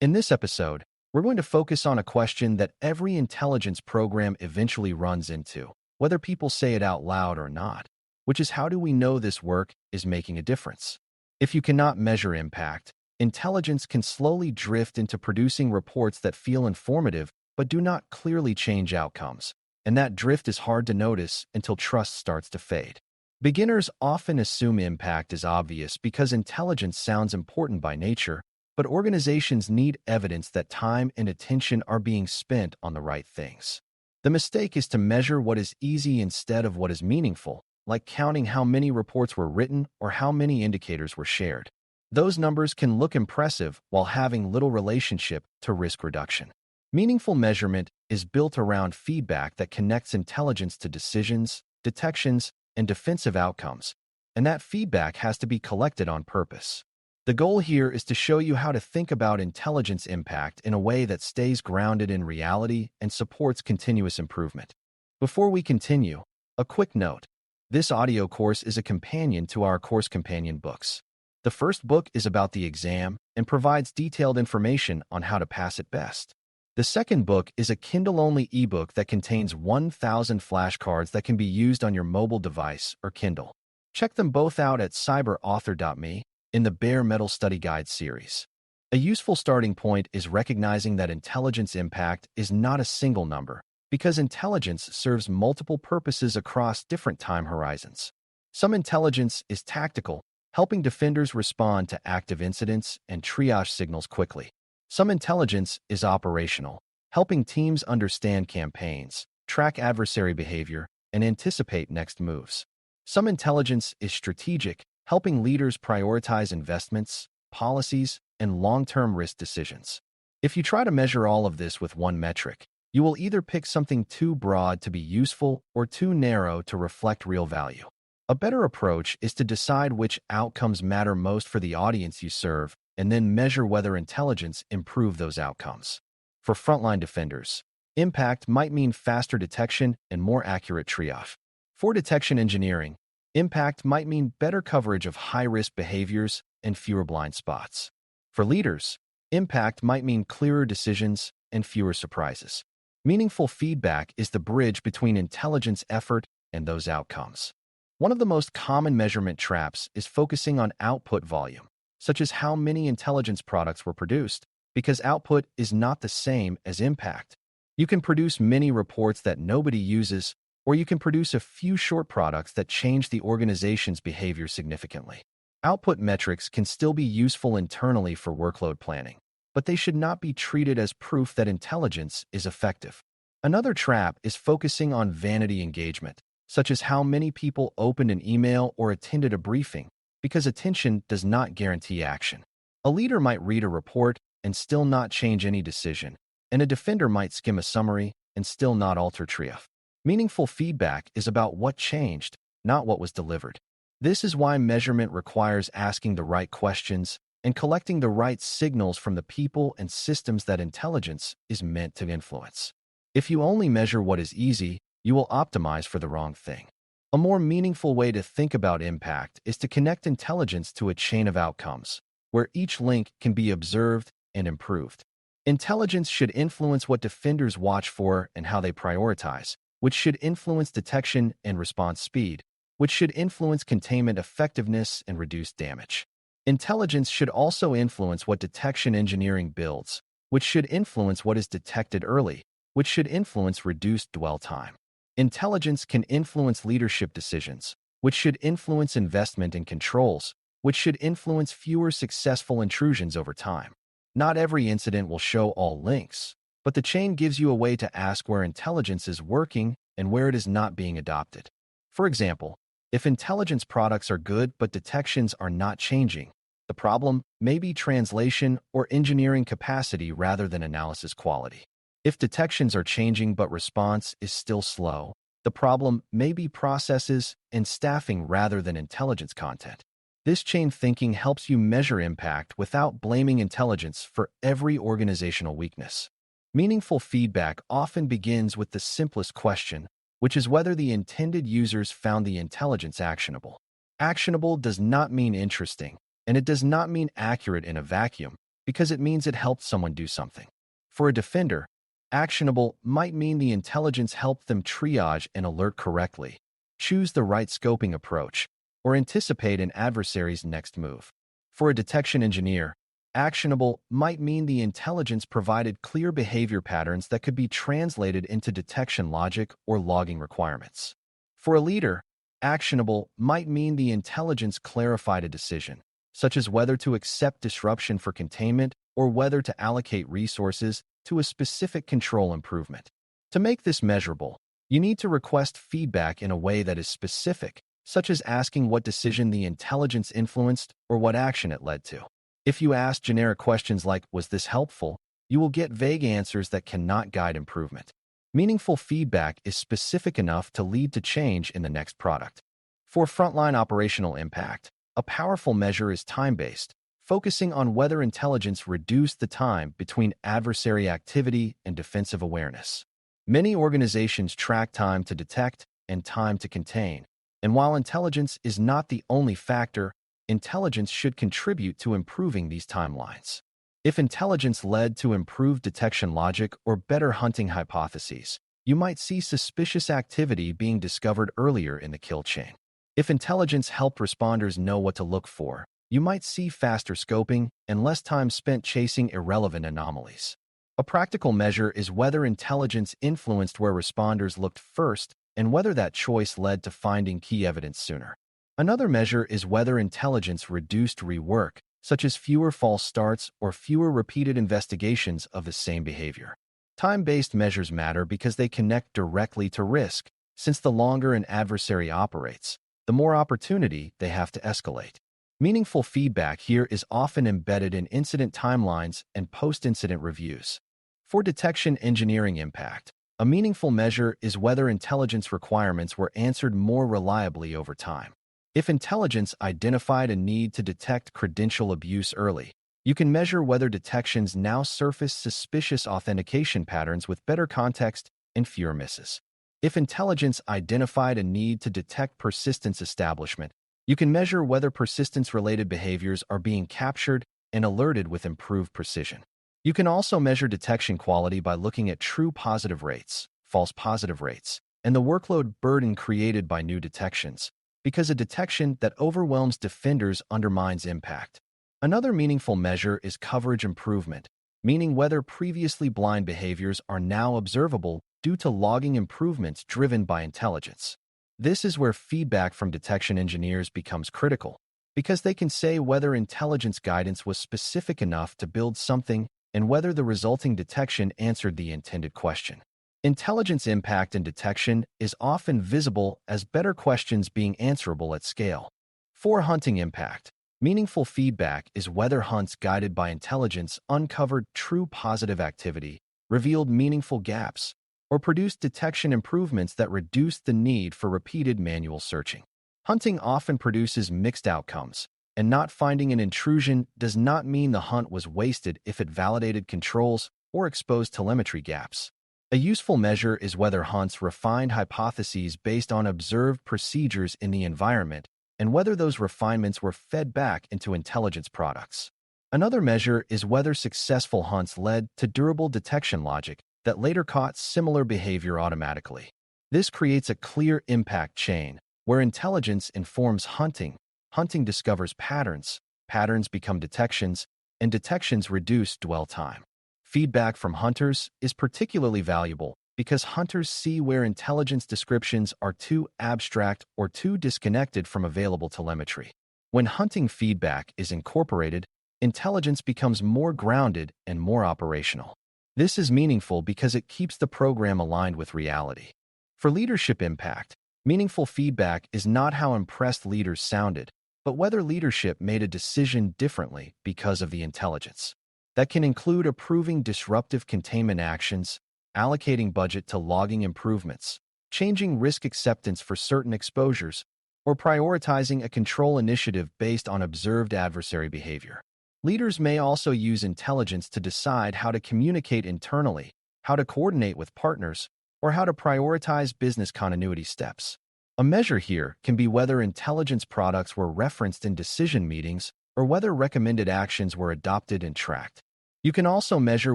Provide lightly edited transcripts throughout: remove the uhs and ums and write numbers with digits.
In this episode, we're going to focus on a question that every intelligence program eventually runs into, whether people say it out loud or not, which is how do we know this work is making a difference? If you cannot measure impact, intelligence can slowly drift into producing reports that feel informative but do not clearly change outcomes, and that drift is hard to notice until trust starts to fade. Beginners often assume impact is obvious because intelligence sounds important by nature, but organizations need evidence that time and attention are being spent on the right things. The mistake is to measure what is easy instead of what is meaningful, like counting how many reports were written or how many indicators were shared. Those numbers can look impressive while having little relationship to risk reduction. Meaningful measurement is built around feedback that connects intelligence to decisions, detections, and defensive outcomes, and that feedback has to be collected on purpose. The goal here is to show you how to think about intelligence impact in a way that stays grounded in reality and supports continuous improvement. Before we continue, a quick note. This audio course is a companion to our course companion books. The first book is about the exam and provides detailed information on how to pass it best. The second book is a Kindle-only ebook that contains 1,000 flashcards that can be used on your mobile device or Kindle. Check them both out at cyber.author.me in the Bare Metal Study Guide series. A useful starting point is recognizing that intelligence impact is not a single number, because intelligence serves multiple purposes across different time horizons. Some intelligence is tactical, helping defenders respond to active incidents and triage signals quickly. Some intelligence is operational, helping teams understand campaigns, track adversary behavior, and anticipate next moves. Some intelligence is strategic, helping leaders prioritize investments, policies, and long-term risk decisions. If you try to measure all of this with one metric, you will either pick something too broad to be useful or too narrow to reflect real value. A better approach is to decide which outcomes matter most for the audience you serve and then measure whether intelligence improved those outcomes. For frontline defenders, impact might mean faster detection and more accurate triage. For detection engineering, impact might mean better coverage of high-risk behaviors and fewer blind spots. For leaders, impact might mean clearer decisions and fewer surprises. Meaningful feedback is the bridge between intelligence effort and those outcomes. One of the most common measurement traps is focusing on output volume, such as how many intelligence products were produced, because output is not the same as impact. You can produce many reports that nobody uses, or you can produce a few short products that change the organization's behavior significantly. Output metrics can still be useful internally for workload planning, but they should not be treated as proof that intelligence is effective. Another trap is focusing on vanity engagement, such as how many people opened an email or attended a briefing, because attention does not guarantee action. A leader might read a report and still not change any decision, and a defender might skim a summary and still not alter triage. Meaningful feedback is about what changed, not what was delivered. This is why measurement requires asking the right questions and collecting the right signals from the people and systems that intelligence is meant to influence. If you only measure what is easy, you will optimize for the wrong thing. A more meaningful way to think about impact is to connect intelligence to a chain of outcomes, where each link can be observed and improved. Intelligence should influence what defenders watch for and how they prioritize, which should influence detection and response speed, which should influence containment effectiveness and reduce damage. Intelligence should also influence what detection engineering builds, which should influence what is detected early, which should influence reduced dwell time. Intelligence can influence leadership decisions, which should influence investment and controls, which should influence fewer successful intrusions over time. Not every incident will show all links, but the chain gives you a way to ask where intelligence is working and where it is not being adopted. For example, if intelligence products are good but detections are not changing, the problem may be translation or engineering capacity rather than analysis quality. If detections are changing but response is still slow, the problem may be processes and staffing rather than intelligence content. This chain thinking helps you measure impact without blaming intelligence for every organizational weakness. Meaningful feedback often begins with the simplest question, which is whether the intended users found the intelligence actionable. Actionable does not mean interesting, and it does not mean accurate in a vacuum, because it means it helped someone do something. For a defender, actionable might mean the intelligence helped them triage and alert correctly, choose the right scoping approach, or anticipate an adversary's next move. For a detection engineer, actionable might mean the intelligence provided clear behavior patterns that could be translated into detection logic or logging requirements. For a leader, actionable might mean the intelligence clarified a decision, such as whether to accept disruption for containment or whether to allocate resources to a specific control improvement. To make this measurable, you need to request feedback in a way that is specific, such as asking what decision the intelligence influenced or what action it led to. If you ask generic questions like, "Was this helpful?" you will get vague answers that cannot guide improvement. Meaningful feedback is specific enough to lead to change in the next product. For frontline operational impact, a powerful measure is time-based, focusing on whether intelligence reduced the time between adversary activity and defensive awareness. Many organizations track time to detect and time to contain, and while intelligence is not the only factor, intelligence should contribute to improving these timelines. If intelligence led to improved detection logic or better hunting hypotheses, you might see suspicious activity being discovered earlier in the kill chain. If intelligence helped responders know what to look for, you might see faster scoping and less time spent chasing irrelevant anomalies. A practical measure is whether intelligence influenced where responders looked first and whether that choice led to finding key evidence sooner. Another measure is whether intelligence reduced rework, such as fewer false starts or fewer repeated investigations of the same behavior. Time-based measures matter because they connect directly to risk, since the longer an adversary operates, the more opportunity they have to escalate. Meaningful feedback here is often embedded in incident timelines and post-incident reviews. For detection engineering impact, a meaningful measure is whether intelligence requirements were answered more reliably over time. If intelligence identified a need to detect credential abuse early, you can measure whether detections now surface suspicious authentication patterns with better context and fewer misses. If intelligence identified a need to detect persistence establishment, you can measure whether persistence-related behaviors are being captured and alerted with improved precision. You can also measure detection quality by looking at true positive rates, false positive rates, and the workload burden created by new detections, because a detection that overwhelms defenders undermines impact. Another meaningful measure is coverage improvement, meaning whether previously blind behaviors are now observable due to logging improvements driven by intelligence. This is where feedback from detection engineers becomes critical, because they can say whether intelligence guidance was specific enough to build something and whether the resulting detection answered the intended question. Intelligence impact in detection is often visible as better questions being answerable at scale. For hunting impact, meaningful feedback is whether hunts guided by intelligence uncovered true positive activity, revealed meaningful gaps, or produced detection improvements that reduced the need for repeated manual searching. Hunting often produces mixed outcomes, and not finding an intrusion does not mean the hunt was wasted if it validated controls or exposed telemetry gaps. A useful measure is whether hunts refined hypotheses based on observed procedures in the environment and whether those refinements were fed back into intelligence products. Another measure is whether successful hunts led to durable detection logic that later caught similar behavior automatically. This creates a clear impact chain where intelligence informs hunting, hunting discovers patterns, patterns become detections, and detections reduce dwell time. Feedback from hunters is particularly valuable because hunters see where intelligence descriptions are too abstract or too disconnected from available telemetry. When hunting feedback is incorporated, intelligence becomes more grounded and more operational. This is meaningful because it keeps the program aligned with reality. For leadership impact, meaningful feedback is not how impressed leaders sounded, but whether leadership made a decision differently because of the intelligence. That can include approving disruptive containment actions, allocating budget to logging improvements, changing risk acceptance for certain exposures, or prioritizing a control initiative based on observed adversary behavior. Leaders may also use intelligence to decide how to communicate internally, how to coordinate with partners, or how to prioritize business continuity steps. A measure here can be whether intelligence products were referenced in decision meetings or whether recommended actions were adopted and tracked. You can also measure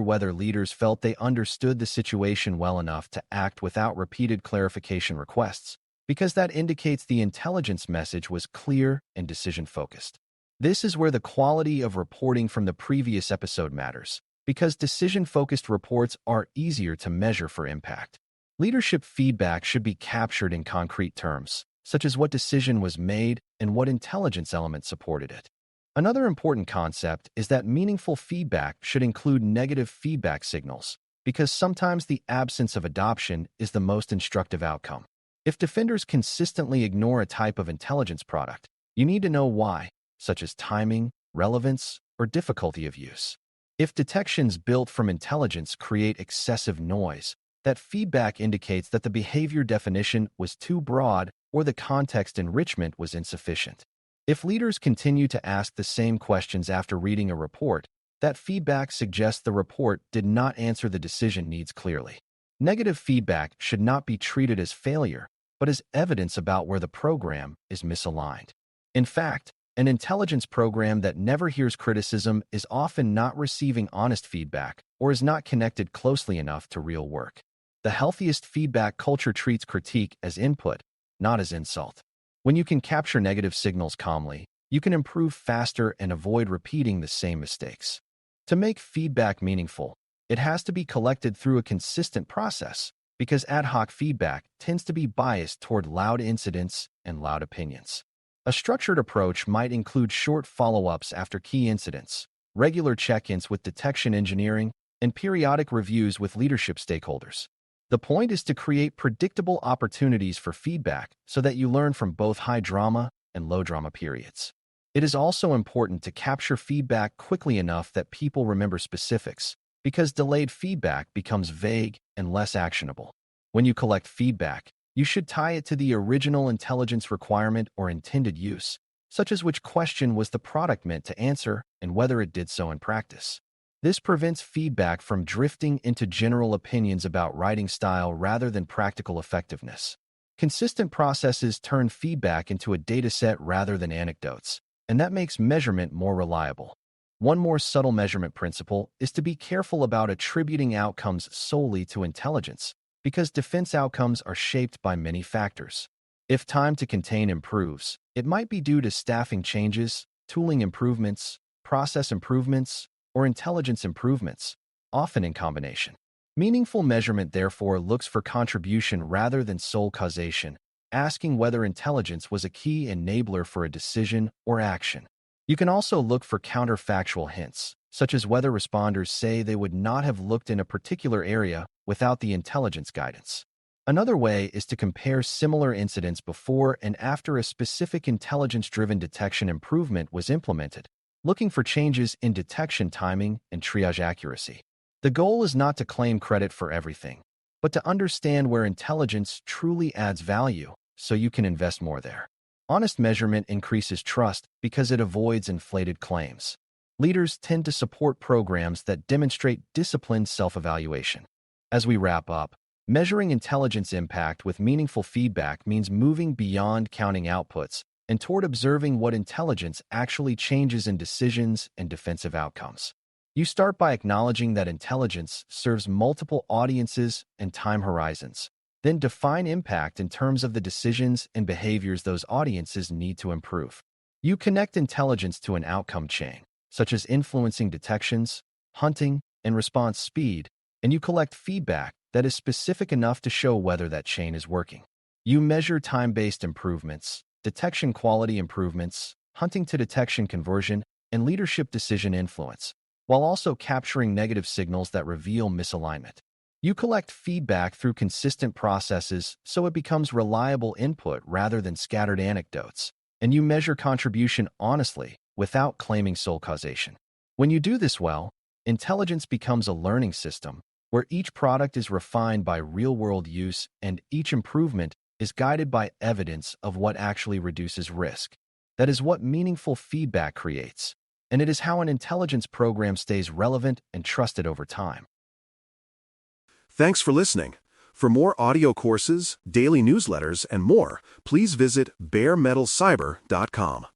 whether leaders felt they understood the situation well enough to act without repeated clarification requests, because that indicates the intelligence message was clear and decision-focused. This is where the quality of reporting from the previous episode matters, because decision-focused reports are easier to measure for impact. Leadership feedback should be captured in concrete terms, such as what decision was made and what intelligence element supported it. Another important concept is that meaningful feedback should include negative feedback signals, because sometimes the absence of adoption is the most instructive outcome. If defenders consistently ignore a type of intelligence product, you need to know why, such as timing, relevance, or difficulty of use. If detections built from intelligence create excessive noise, that feedback indicates that the behavior definition was too broad or the context enrichment was insufficient. If leaders continue to ask the same questions after reading a report, that feedback suggests the report did not answer the decision needs clearly. Negative feedback should not be treated as failure, but as evidence about where the program is misaligned. In fact, an intelligence program that never hears criticism is often not receiving honest feedback or is not connected closely enough to real work. The healthiest feedback culture treats critique as input, not as insult. When you can capture negative signals calmly, you can improve faster and avoid repeating the same mistakes. To make feedback meaningful, it has to be collected through a consistent process, because ad hoc feedback tends to be biased toward loud incidents and loud opinions. A structured approach might include short follow-ups after key incidents, regular check-ins with detection engineering, and periodic reviews with leadership stakeholders. The point is to create predictable opportunities for feedback so that you learn from both high-drama and low-drama periods. It is also important to capture feedback quickly enough that people remember specifics, because delayed feedback becomes vague and less actionable. When you collect feedback, you should tie it to the original intelligence requirement or intended use, such as which question was the product meant to answer and whether it did so in practice. This prevents feedback from drifting into general opinions about writing style rather than practical effectiveness. Consistent processes turn feedback into a dataset rather than anecdotes, and that makes measurement more reliable. One more subtle measurement principle is to be careful about attributing outcomes solely to intelligence, because defense outcomes are shaped by many factors. If time to contain improves, it might be due to staffing changes, tooling improvements, process improvements, or intelligence improvements, often in combination. Meaningful measurement, therefore, looks for contribution rather than sole causation, asking whether intelligence was a key enabler for a decision or action. You can also look for counterfactual hints, such as whether responders say they would not have looked in a particular area without the intelligence guidance. Another way is to compare similar incidents before and after a specific intelligence-driven detection improvement was implemented, looking for changes in detection timing and triage accuracy. The goal is not to claim credit for everything, but to understand where intelligence truly adds value so you can invest more there. Honest measurement increases trust because it avoids inflated claims. Leaders tend to support programs that demonstrate disciplined self-evaluation. As we wrap up, measuring intelligence impact with meaningful feedback means moving beyond counting outputs and toward observing what intelligence actually changes in decisions and defensive outcomes. You start by acknowledging that intelligence serves multiple audiences and time horizons. Then define impact in terms of the decisions and behaviors those audiences need to improve. You connect intelligence to an outcome chain, such as influencing detections, hunting, and response speed, and you collect feedback that is specific enough to show whether that chain is working. You measure time-based improvements, detection quality improvements, hunting to detection conversion, and leadership decision influence, while also capturing negative signals that reveal misalignment. You collect feedback through consistent processes so it becomes reliable input rather than scattered anecdotes, and you measure contribution honestly without claiming sole causation. When you do this well, intelligence becomes a learning system where each product is refined by real-world use and each improvement is guided by evidence of what actually reduces risk. That is what meaningful feedback creates, and it is how an intelligence program stays relevant and trusted over time. Thanks for listening. For more audio courses, daily newsletters, and more, please visit BareMetalCyber.com.